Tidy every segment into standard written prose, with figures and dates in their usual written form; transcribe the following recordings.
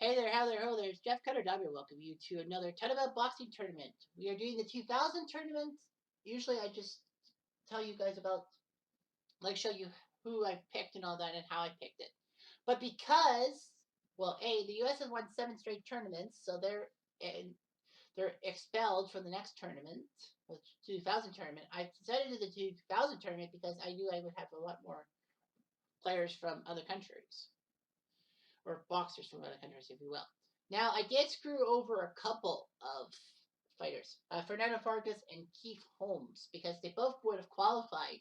Hey there, how there, ho there. It's Jeff Cutter W. Welcome you to another Tournament Boxing Tournament. We are doing the 2000 tournament. Usually I just tell you guys about, like, show you who I picked and all that and how I picked it. But because, well, the U.S. has won 7 straight tournaments, so they're expelled from the next tournament, the 2000 tournament. I decided to do the 2000 tournament because I knew I would have a lot more players from other countries. Or boxers from other countries, if you will. Now, I did screw over a couple of fighters, Fernando Vargas and Keith Holmes, because they both would have qualified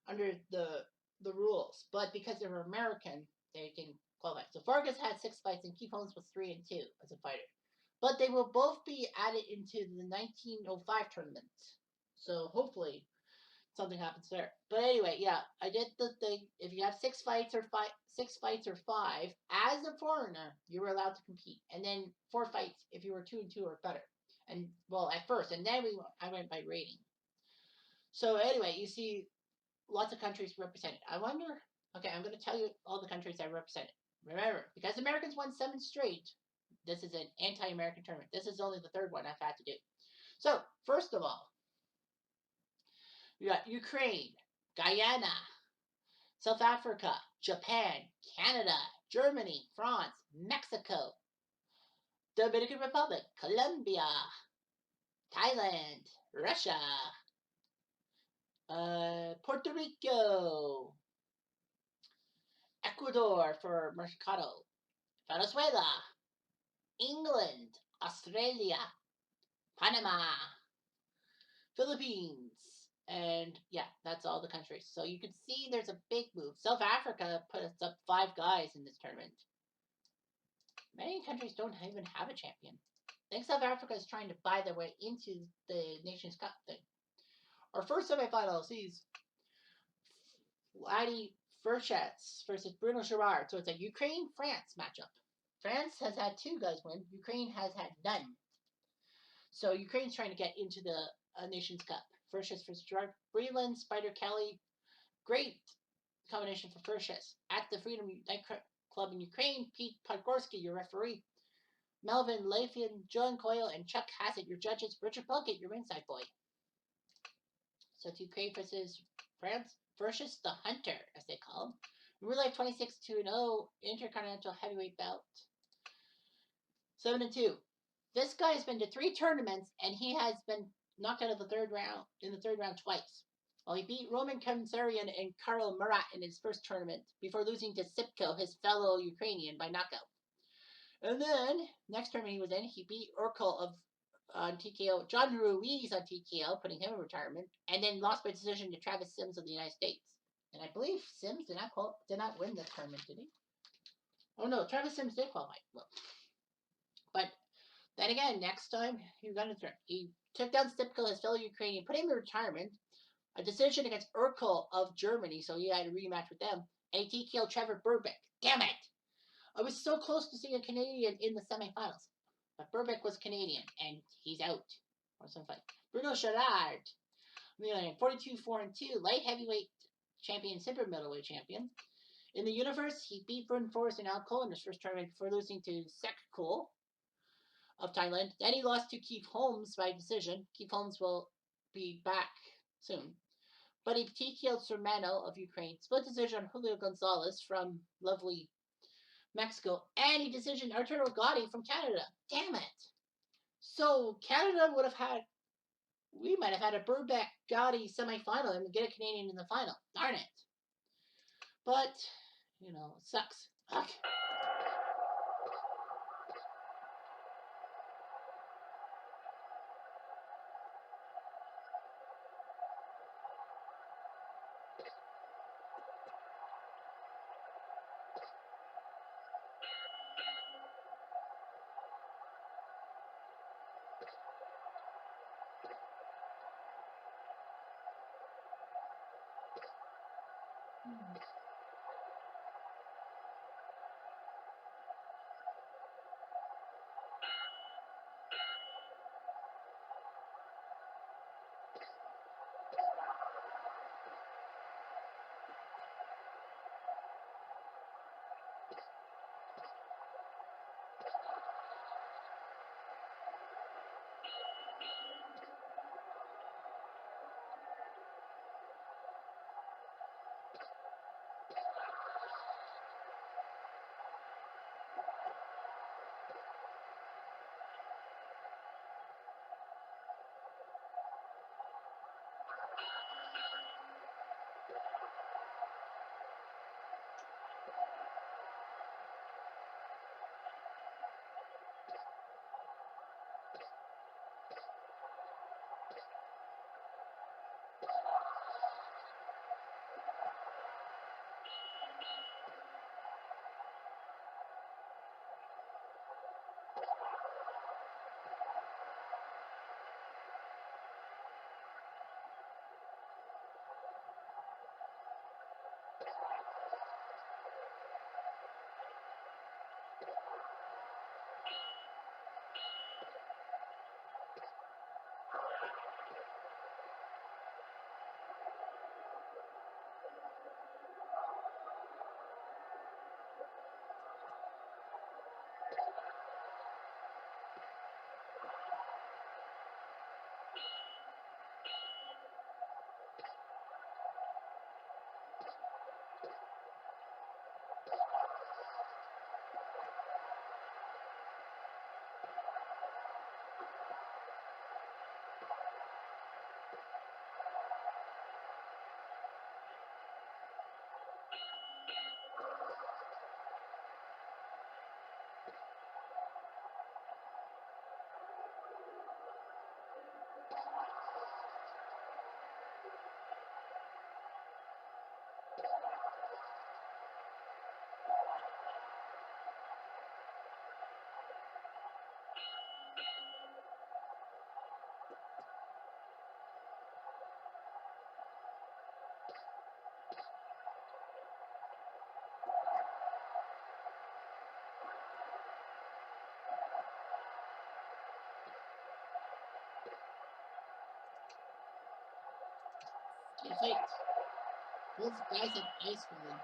under the rules, but because they were American, they didn't qualify. So Vargas had 6 fights, and Keith Holmes was 3-2 as a fighter. But they will both be added into the 1905 tournament. So hopefully something happens there. But anyway, yeah, I did the thing. If you have 6 fights or 5, as a foreigner, you were allowed to compete, and then 4 fights if you were 2-2 or better. And well, at first, and then I went by rating. So anyway, you see lots of countries represented. I wonder. Okay, I'm going to tell you all the countries I represented. Remember, because Americans won 7 straight, this is an anti-American tournament. This is only the 3rd one I've had to do. So first of all, we got Ukraine, Guyana, South Africa, Japan, Canada, Germany, France, Mexico, Dominican Republic, Colombia, Thailand, Russia, Puerto Rico, Ecuador for Mercado, Venezuela, England, Australia, Panama, Philippines, and yeah, that's all the countries. So you can see there's a big move. South Africa put us up 5 guys in this tournament. Many countries don't even have a champion. I think South Africa is trying to buy their way into the Nations Cup thing. Our first semifinal sees Vladdy Furchets versus Bruno Girard. So it's a Ukraine-France matchup. France has had 2 guys win. Ukraine has had none. So Ukraine's trying to get into the Nations Cup. Furchets versus Girard. Breland, Spider Kelly. Great combination for Furchets. At the Freedom Night Club in Ukraine, Pete Podgorski, your referee. Melvin Lafian, John Coyle, and Chuck Hassett, your judges. Richard Plunkett, your ringside boy. So it's Ukraine versus France versus the Hunter, as they call him. Real life 26-0 Intercontinental Heavyweight bout. 7-2. This guy has been to 3 tournaments, and he has been knocked out of the 3rd round in the 3rd round twice. Well, he beat Roman Kamsarian and Karl Murat in his first tournament before losing to Sipko, his fellow Ukrainian, by knockout. And then, next tournament he was in, he beat Urkel on TKO, John Ruiz on TKO, putting him in retirement, and then lost by decision to Travis Sims of the United States. And I believe Sims did not win this tournament, did he? Oh no, Travis Sims did qualify. Well, but then again, next time he got his turn. He took down Sipko, his fellow Ukrainian, put him in retirement. A decision against Urkel of Germany, so he had a rematch with them. And he TKO'd Trevor Burbick. Damn it! I was so close to seeing a Canadian in the semifinals. But Burbick was Canadian, and he's out. Or some fight. Bruno Girard, 42-4-2, light heavyweight champion, super middleweight champion. In the universe, he beat Brun Forrest and Al Cole in his first tournament before losing to Sek Cole of Thailand. Then he lost to Keith Holmes by decision. Keith Holmes will be back soon. But he TKO'd Sermano of Ukraine. Split decision on Julio Gonzalez from lovely Mexico. And he decisioned Arturo Gotti from Canada. Damn it. So Canada would have had, we might have had a Burbeck Gotti semifinal and get a Canadian in the final. Darn it. But, you know, it sucks. Okay. Good fight. Both guys have ice balling.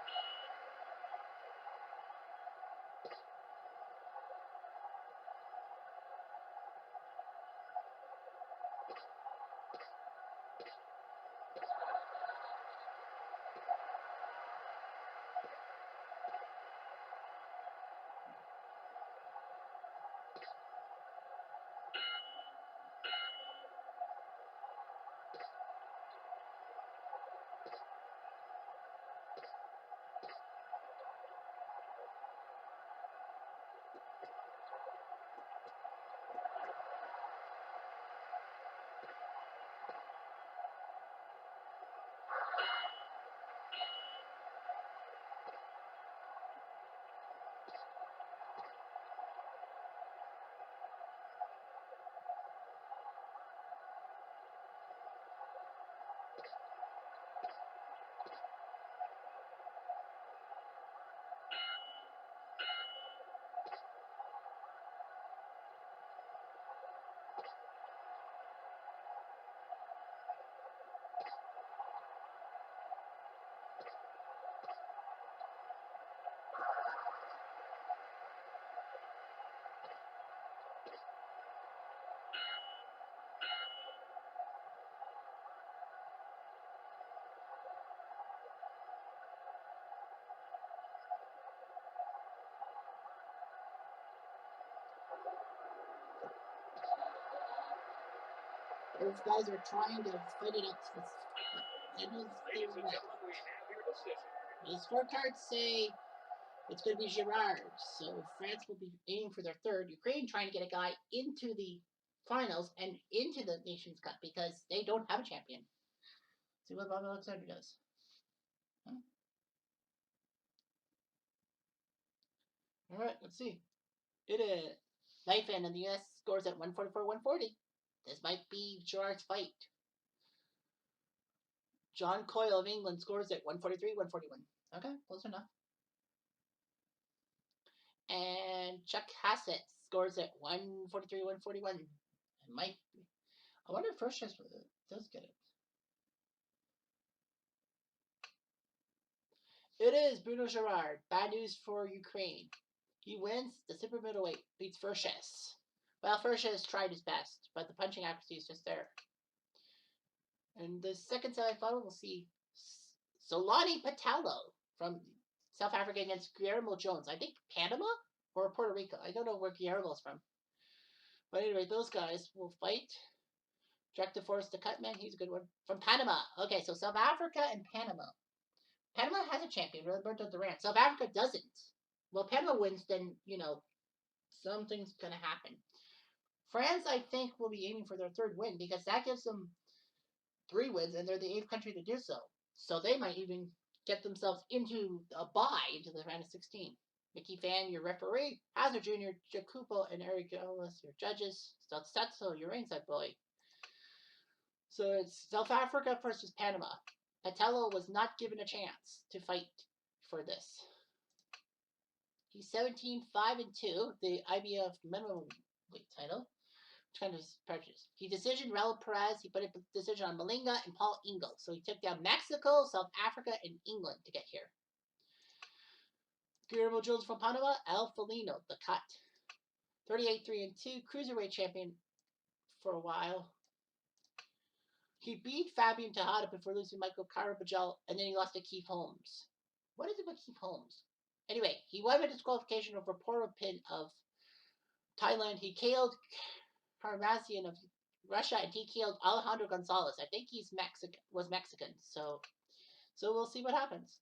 Those guys are trying to fight it up. The scorecards say it's going to be Girard. So France will be aiming for their third. Ukraine trying to get a guy into the finals and into the Nations Cup because they don't have a champion. See what Bob Alexander does. Huh? All right, let's see. It is knife in, and the U.S. scores at 144-140. This might be Girard's fight. John Coyle of England scores at 143-141. Okay, close enough. And Chuck Hassett scores at 143-141. It might. I wonder if First Chess does get it. It is Bruno Girard. Bad news for Ukraine. He wins the super middleweight, beats Furches. Well, Furches tried his best, but the punching accuracy is just there. And the second semifinal, we'll see Solani Patalo from South Africa against Guillermo Jones. I think Panama or Puerto Rico. I don't know where Guillermo's from. But anyway, those guys will fight. Jack DeForest the Cutman, he's a good one. From Panama. Okay, so South Africa and Panama. Panama has a champion, Roberto Duran. South Africa doesn't. Well, Panama wins, then, something's going to happen. France, I think, will be aiming for their third win because that gives them 3 wins, and they're the 8th country to do so. So they might even get themselves into a bye into the round of 16. Mickey Fan, your referee. Hazard Jr., Jacopo, and Eric Ellis, your judges. Stetzel, your ringside boy. So it's South Africa versus Panama. Patello was not given a chance to fight for this. He's 17-5-2, the IBF minimum weight title. Kind of prejudice. He decisioned Raul Perez. He put a decision on Malinga and Paul Ingle. So he took down Mexico, South Africa, and England to get here. Guillermo Jones from Panama, El Felino, the cut. 38-3-2, cruiserweight champion for a while. He beat Fabian Tejada before losing Michael Carabajal, and then he lost to Keith Holmes. What is it with Keith Holmes? Anyway, he won by disqualification over Poro Pin of Thailand. He KO'd Parmasian of Russia, and he killed Alejandro Gonzalez. I think he's Mexican. So we'll see what happens.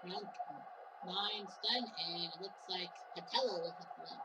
Round 9 stun, and it looks like Patello will have won.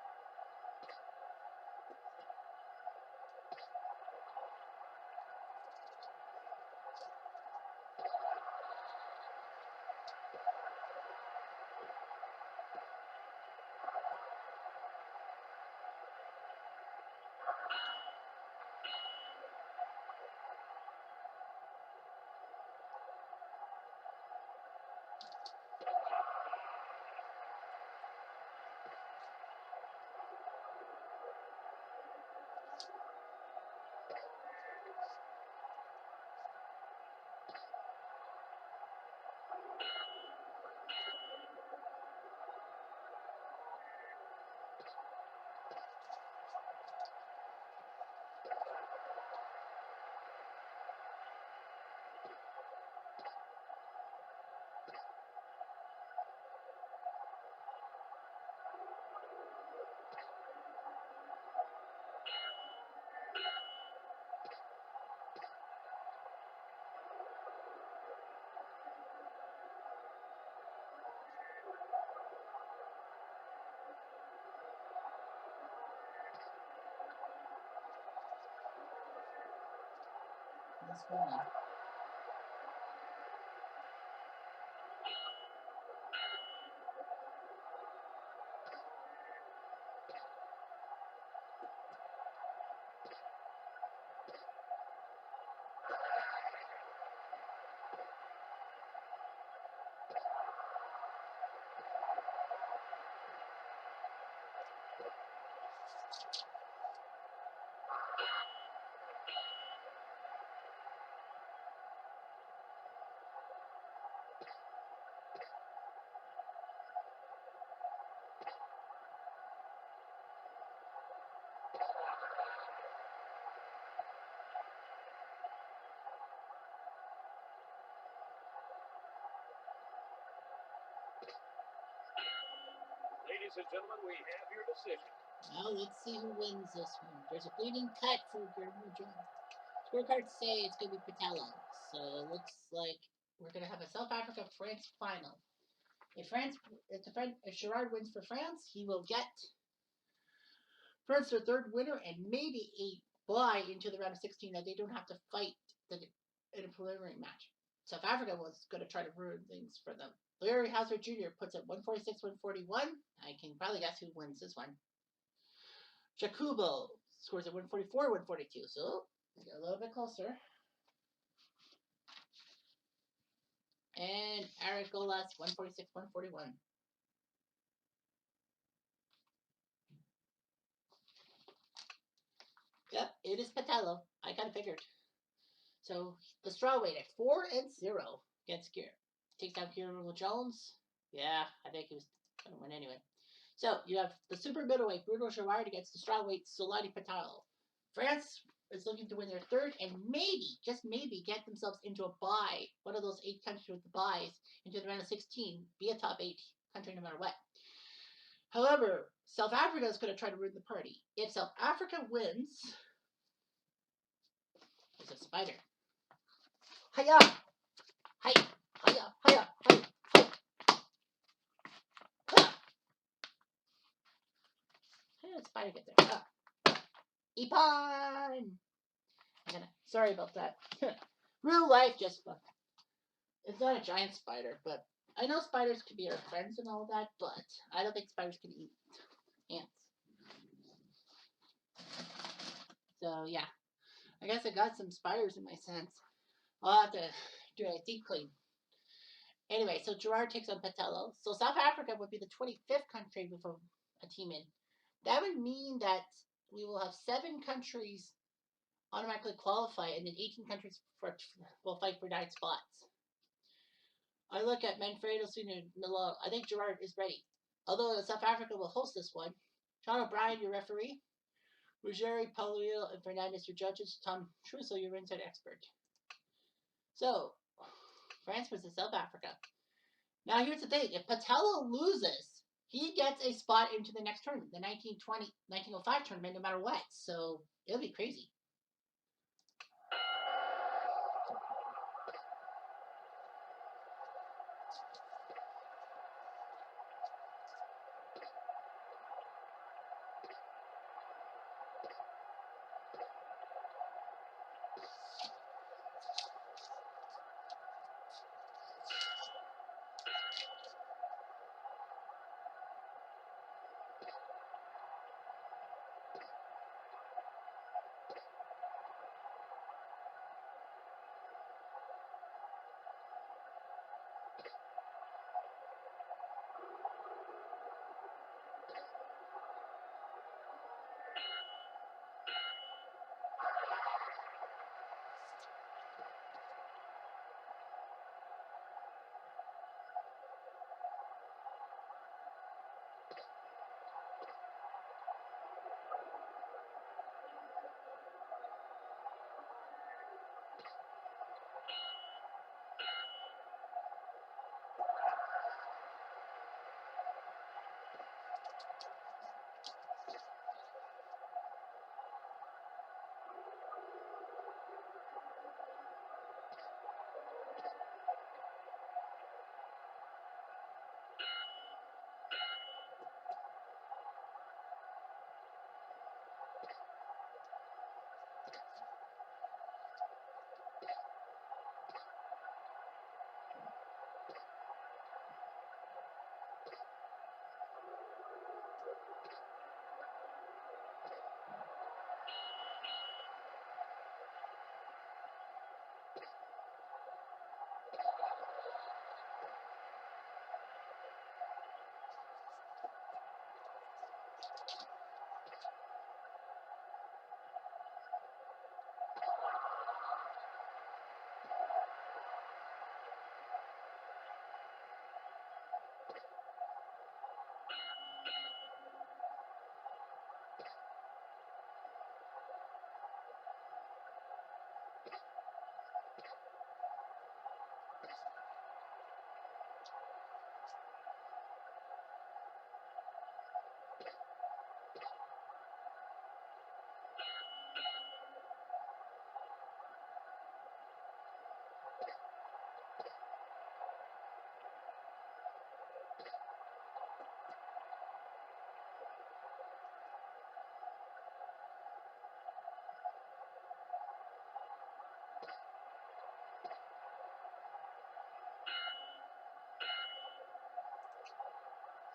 What's going on? Ladies and gentlemen, we have your decision. Now let's see who wins this one. There's a bleeding cut for Guillermo Jones. Scorecards say it's going to be Patello. So it looks like we're going to have a South Africa France final. If Gerard wins for France, he will get France their third winner and maybe a bye into the round of 16 that they don't have to fight in a preliminary match. South Africa was going to try to ruin things for them. Larry Hazard Jr. puts it 146, 141. I can probably guess who wins this one. Jakubo scores at 144, 142. So we get a little bit closer. And Eric Golas, 146, 141. Yep, it is Patello. I kind of figured. So the straw weight at 4-0 against Gear. Takes down Guillermo Jones. Yeah, I think he was going to win anyway. So you have the super middleweight Bruno Gerard against the strawweight Solani Patello. France is looking to win their third and maybe, just maybe, get themselves into a bye, one of those 8 countries with the byes, into the round of 16, be a top 8 country no matter what. However, South Africa is going to try to ruin the party. If South Africa wins, there's a spider. Hiya! Hi! Hiya! Hiya! Hi! Hi! How did the spider get there? Ipan! Sorry about that. Real life, just it's not a giant spider, but I know spiders could be our friends and all that, but I don't think spiders can eat ants. So yeah, I guess I got some spiders in my sense. I'll have to do a deep clean. Anyway, so Gerard takes on Patello. So South Africa would be the 25th country with a team in. That would mean that we will have 7 countries automatically qualify, and then 18 countries will fight for 9 spots. I look at Manfredo Senior Milo. I think Gerard is ready. Although South Africa will host this one. John O'Brien, your referee. Ruggieri, Paulio, and Fernandez, your judges. Tom Trussell, your ringside expert. So, France versus South Africa. Now, here's the thing. If Patello loses, he gets a spot into the next tournament, the 1905 tournament, no matter what. So, it'll be crazy.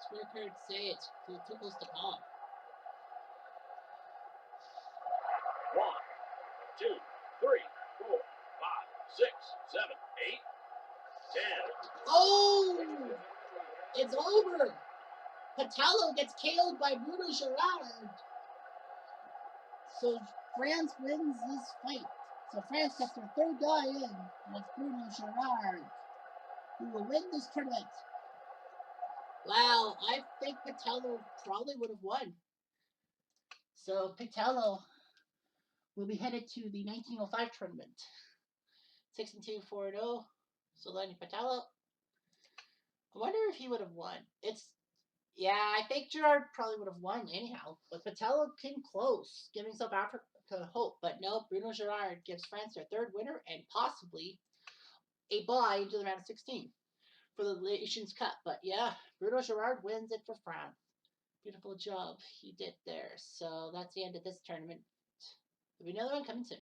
Scorecards say it's too close to call. 1, 2, 3, 4, 5, 6, 7, 8, 10. Oh! It's over! Patello gets KO'd by Bruno Gerard. So France wins this fight. So France gets their third guy in, and it's Bruno Gerard, who will win this tournament. Wow, I think Patello probably would have won. So Patello will be headed to the 1905 tournament. 6-2, 4-0. Solani Patello. I wonder if he would have won. Yeah, I think Gerard probably would have won anyhow. But Patello came close, giving South Africa hope. But no, Bruno Gerard gives France their third winner and possibly a bye into the round of 16 for the Nations Cup. But yeah, Bruno Gerard wins it for France. Beautiful job he did there. So that's the end of this tournament. There'll be another one coming soon.